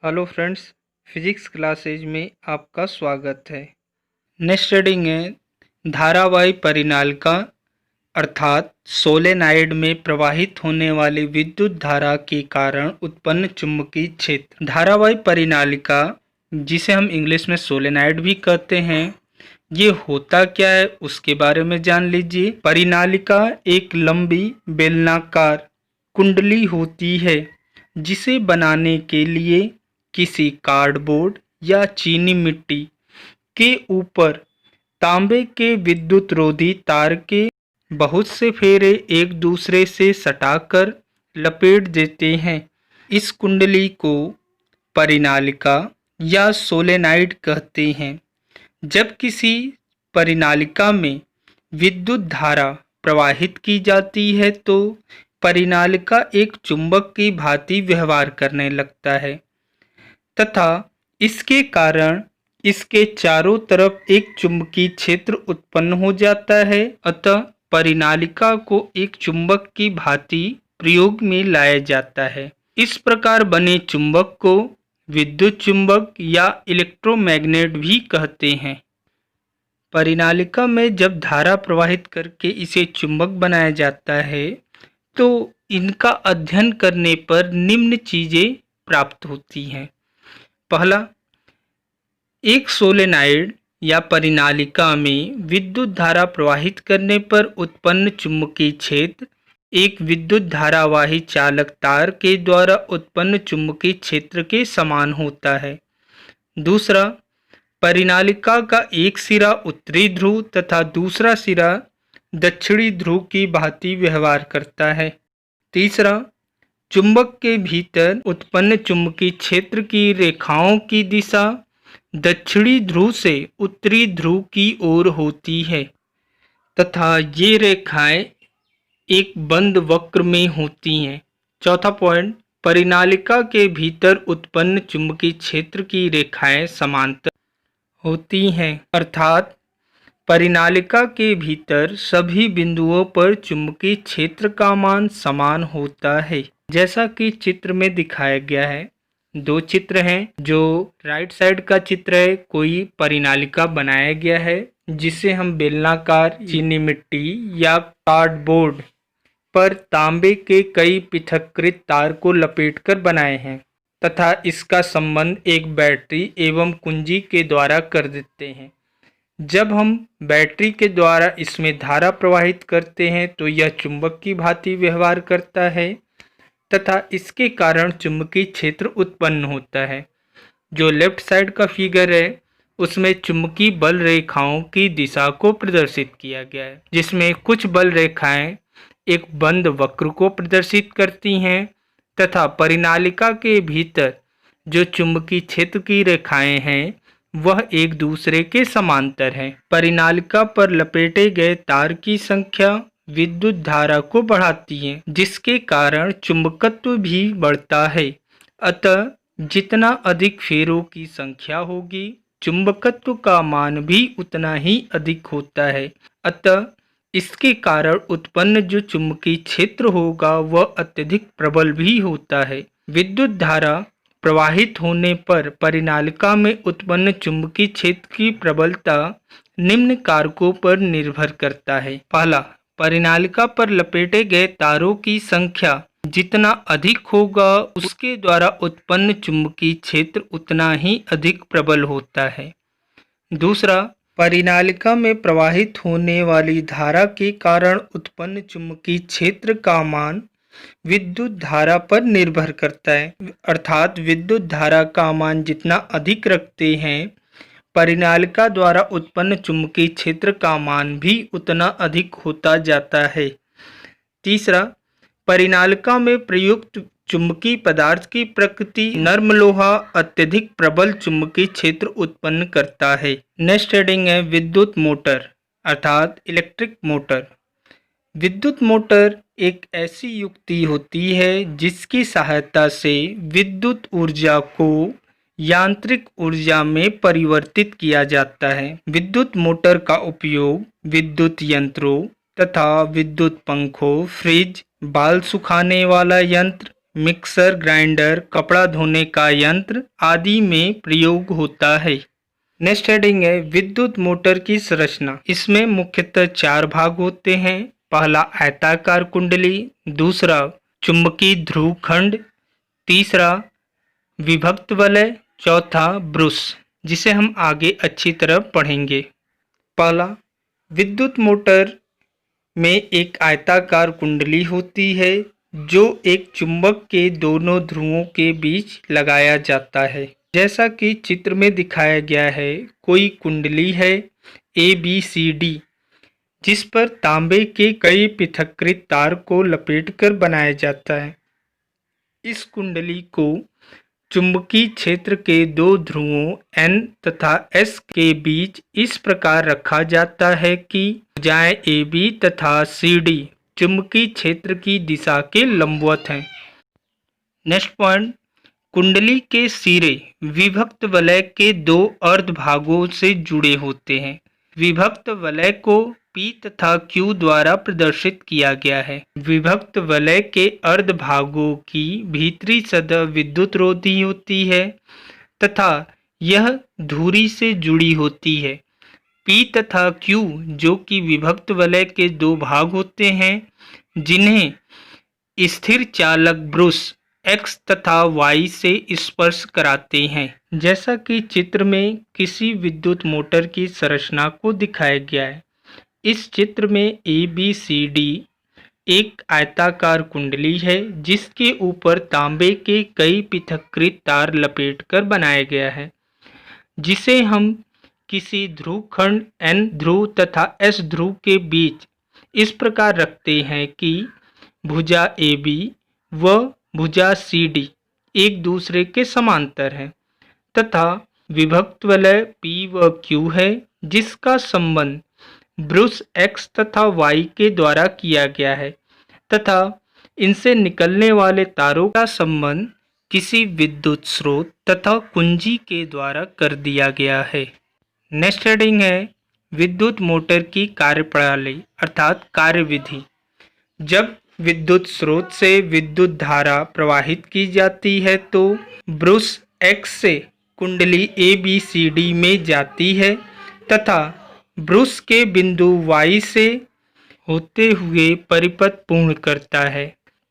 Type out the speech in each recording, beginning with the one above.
Hello friends, physics classes में आपका स्वागत है। नेक्स्ट रीडिंग है धारावाही परिनालिका अर्थात सोलेनॉइड में प्रवाहित होने वाली विद्युत धारा के कारण उत्पन्न चुंबकीय क्षेत्र। धारावाही परिनालिका, जिसे हम इंग्लिश में सोलेनॉइड भी कहते हैं, ये होता क्या है उसके बारे में जान लीजिए। परिनालिका एक लंबी बेलनाकार कुंडली होती है जिसे बनाने के लिए किसी कार्डबोर्ड या चीनी मिट्टी के ऊपर तांबे के विद्युत रोधी तार के बहुत से फेरे एक दूसरे से सटाकर लपेट देते हैं। इस कुंडली को परिनालिका या सोलेनॉइड कहते हैं। जब किसी परिनालिका में विद्युत धारा प्रवाहित की जाती है तो परिनालिका एक चुंबक की भांति व्यवहार करने लगता है तथा इसके कारण इसके चारों तरफ एक चुंबकीय क्षेत्र उत्पन्न हो जाता है। अतः परिनालिका को एक चुंबक की भांति प्रयोग में लाया जाता है। इस प्रकार बने चुंबक को विद्युत चुंबक या इलेक्ट्रोमैग्नेट भी कहते हैं। परिनालिका में जब धारा प्रवाहित करके इसे चुंबक बनाया जाता है तो इनका अध्ययन करने पर निम्न चीजें प्राप्त होती हैं। पहला, एक सोलेनॉइड या परिनालिका में विद्युत धारा प्रवाहित करने पर उत्पन्न चुंबकीय क्षेत्र एक विद्युत धारावाही चालक तार के द्वारा उत्पन्न चुंबकीय क्षेत्र के समान होता है। दूसरा, परिनालिका का एक सिरा उत्तरी ध्रुव तथा दूसरा सिरा दक्षिणी ध्रुव की भांति व्यवहार करता है। तीसरा, चुंबक के भीतर उत्पन्न चुंबकीय क्षेत्र की रेखाओं की दिशा दक्षिणी ध्रुव से उत्तरी ध्रुव की ओर होती है तथा ये रेखाएं एक बंद वक्र में होती हैं। चौथा पॉइंट, परिनालिका के भीतर उत्पन्न चुंबकीय क्षेत्र की रेखाएं समांतर होती हैं, अर्थात परिनालिका के भीतर सभी बिंदुओं पर चुंबकीय क्षेत्र का मान समान होता है। जैसा कि चित्र में दिखाया गया है, दो चित्र हैं। जो राइट साइड का चित्र है, कोई परिनालिका बनाया गया है जिसे हम बेलनाकार चीनी मिट्टी या कार्डबोर्ड पर तांबे के कई पृथक्कृत तार को लपेटकर बनाए हैं तथा इसका संबंध एक बैटरी एवं कुंजी के द्वारा कर देते हैं। जब हम बैटरी के द्वारा इसमें धारा प्रवाहित करते हैं तो यह चुंबक की भांति व्यवहार करता है तथा इसके कारण चुंबकीय क्षेत्र उत्पन्न होता है। जो लेफ्ट साइड का फिगर है उसमें चुंबकीय बल रेखाओं की दिशा को प्रदर्शित किया गया है, जिसमें कुछ बल रेखाएं एक बंद वक्र को प्रदर्शित करती हैं तथा परिनालिका के भीतर जो चुंबकीय क्षेत्र की रेखाएं हैं वह एक दूसरे के समांतर हैं। परिनालिका पर लपेटे गए तार की संख्या विद्युत धारा को बढ़ाती है जिसके कारण चुंबकत्व भी बढ़ता है। अतः जितना अधिक फेरों की संख्या होगी चुंबकत्व का मान भी उतना ही अधिक होता है। अतः इसके कारण उत्पन्न जो चुंबकीय क्षेत्र होगा वह अत्यधिक प्रबल भी होता है। विद्युत धारा प्रवाहित होने पर परिनालिका में उत्पन्न चुंबकीय क्षेत्र की प्रबलता निम्न कारकों पर निर्भर करता है। पहला, परिनालिका पर लपेटे गए तारों की संख्या जितना अधिक होगा उसके द्वारा उत्पन्न चुंबकीय क्षेत्र उतना ही अधिक प्रबल होता है। दूसरा, परिनालिका में प्रवाहित होने वाली धारा के कारण उत्पन्न चुंबकीय क्षेत्र का मान विद्युत धारा पर निर्भर करता है, अर्थात विद्युत धारा का मान जितना अधिक रखते हैं परिनालिका द्वारा उत्पन्न चुंबकीय क्षेत्र का मान भी उतना अधिक होता जाता है। तीसरा, परिनालिका में प्रयुक्त चुंबकीय पदार्थ की प्रकृति नर्म लोहा अत्यधिक प्रबल चुंबकीय क्षेत्र उत्पन्न करता है। नेक्स्ट हेडिंग है विद्युत मोटर अर्थात इलेक्ट्रिक मोटर। विद्युत मोटर एक ऐसी युक्ति होती है जिसकी सहायता से विद्युत ऊर्जा को यांत्रिक ऊर्जा में परिवर्तित किया जाता है। विद्युत मोटर का उपयोग विद्युत यंत्रों तथा विद्युत पंखों, फ्रिज, बाल सुखाने वाला यंत्र, मिक्सर, ग्राइंडर, कपड़ा धोने का यंत्र आदि में प्रयोग होता है। नेक्स्ट हेडिंग है विद्युत मोटर की संरचना। इसमें मुख्यतः 4 भाग होते हैं। पहला आयताकार कुंडली, दूसरा चुंबकीय ध्रुव खंड, तीसरा विभक्त वलय, चौथा ब्रुश, जिसे हम आगे अच्छी तरह पढ़ेंगे। पहला, विद्युत मोटर में एक आयताकार कुंडली होती है जो एक चुंबक के दोनों ध्रुवों के बीच लगाया जाता है। जैसा कि चित्र में दिखाया गया है, कोई कुंडली है ABCD, जिस पर तांबे के कई पृथक्कृत तार को लपेटकर बनाया जाता है। इस कुंडली को चुंबकीय क्षेत्र के 2 ध्रुवों N तथा S के बीच इस प्रकार रखा जाता है कि भुजाएं AB तथा CD चुंबकीय क्षेत्र की दिशा के लंबवत हैं। नेक्स्ट पॉइंट, कुंडली के सिरे विभक्त वलय के 2 अर्ध भागों से जुड़े होते हैं। विभक्त वलय को P तथा Q द्वारा प्रदर्शित किया गया है। विभक्त वलय के अर्ध भागों की भीतरी सतह विद्युत रोधी होती है तथा यह धुरी से जुड़ी होती है। P तथा Q जो कि विभक्त वलय के 2 भाग होते हैं, जिन्हें स्थिर चालक ब्रुश X तथा Y से स्पर्श कराते हैं। जैसा कि चित्र में किसी विद्युत मोटर की संरचना को दिखाया गया है। इस चित्र में ABCD एक आयताकार कुंडली है जिसके ऊपर तांबे के कई पृथक्कृत तार लपेटकर बनाया गया है, जिसे हम किसी ध्रुव खंड N ध्रुव तथा S ध्रुव के बीच इस प्रकार रखते हैं कि भुजा AB व भुजा CD एक दूसरे के समांतर है तथा विभक्त वलय P व Q है, जिसका संबंध ब्रुश X तथा Y के द्वारा किया गया है तथा इनसे निकलने वाले तारों का संबंध किसी विद्युत स्रोत तथा कुंजी के द्वारा कर दिया गया है। नेक्स्ट हेडिंग है विद्युत मोटर की कार्यप्रणाली अर्थात कार्यविधि। जब विद्युत स्रोत से विद्युत धारा प्रवाहित की जाती है तो ब्रुश X से कुंडली ABCD में जाती है तथा ब्रुश के बिंदु Y से होते हुए परिपथ पूर्ण करता है।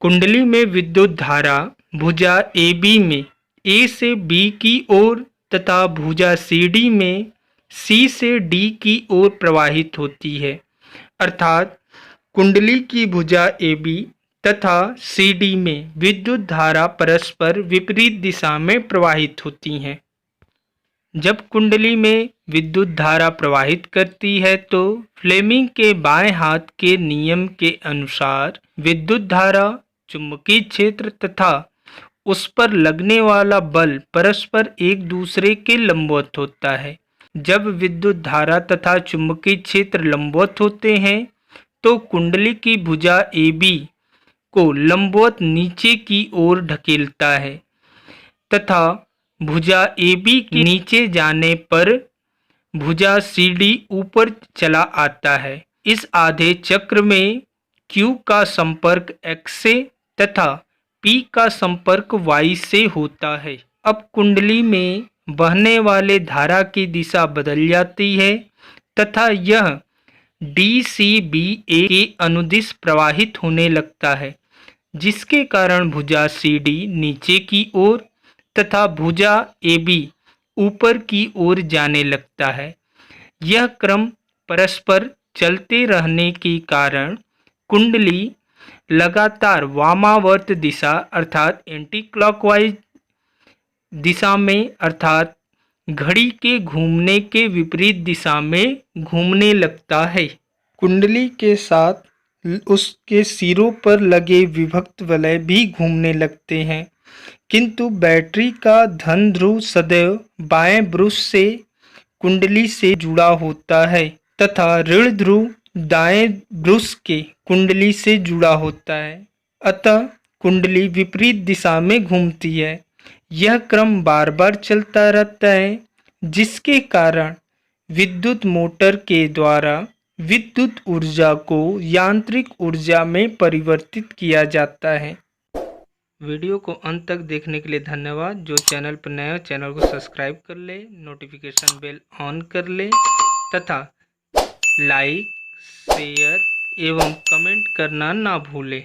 कुंडली में विद्युत धारा भुजा AB में A से B की ओर तथा भुजा CD में C से D की ओर प्रवाहित होती है, अर्थात कुंडली की भुजा AB तथा CD में विद्युत धारा परस्पर विपरीत दिशा में प्रवाहित होती हैं। जब कुंडली में विद्युत धारा प्रवाहित करती है तो फ्लेमिंग के बाएं हाथ के नियम के अनुसार विद्युत धारा, चुंबकीय क्षेत्र तथा उस पर लगने वाला बल परस्पर एक दूसरे के लंबवत होता है। जब विद्युत धारा तथा चुंबकीय क्षेत्र लंबवत होते हैं तो कुंडली की भुजा AB को लंबवत नीचे की ओर ढकेलता है तथा भुजा AB के नीचे जाने पर भुजा CD ऊपर चला आता है। इस आधे चक्र में Q का संपर्क X से तथा P का संपर्क Y से होता है। अब कुंडली में बहने वाले धारा की दिशा बदल जाती है तथा यह DCBA के अनुदिश प्रवाहित होने लगता है, जिसके कारण भुजा CD नीचे की ओर तथा भुजा AB ऊपर की ओर जाने लगता है। यह क्रम परस्पर चलते रहने के कारण कुंडली लगातार वामावर्त दिशा अर्थात एंटी क्लॉकवाइज दिशा में अर्थात घड़ी के घूमने के विपरीत दिशा में घूमने लगता है। कुंडली के साथ उसके सिरों पर लगे विभक्त वलय भी घूमने लगते हैं, किंतु बैटरी का धन ध्रुव सदैव बाएं ब्रुश से कुंडली से जुड़ा होता है तथा ऋण ध्रुव दाएं ब्रुश के कुंडली से जुड़ा होता है। अतः कुंडली विपरीत दिशा में घूमती है। यह क्रम बार बार चलता रहता है, जिसके कारण विद्युत मोटर के द्वारा विद्युत ऊर्जा को यांत्रिक ऊर्जा में परिवर्तित किया जाता है। वीडियो को अंत तक देखने के लिए धन्यवाद। जो चैनल पर नया, चैनल को सब्सक्राइब कर ले, नोटिफिकेशन बेल ऑन कर ले तथा लाइक, शेयर एवं कमेंट करना ना भूले।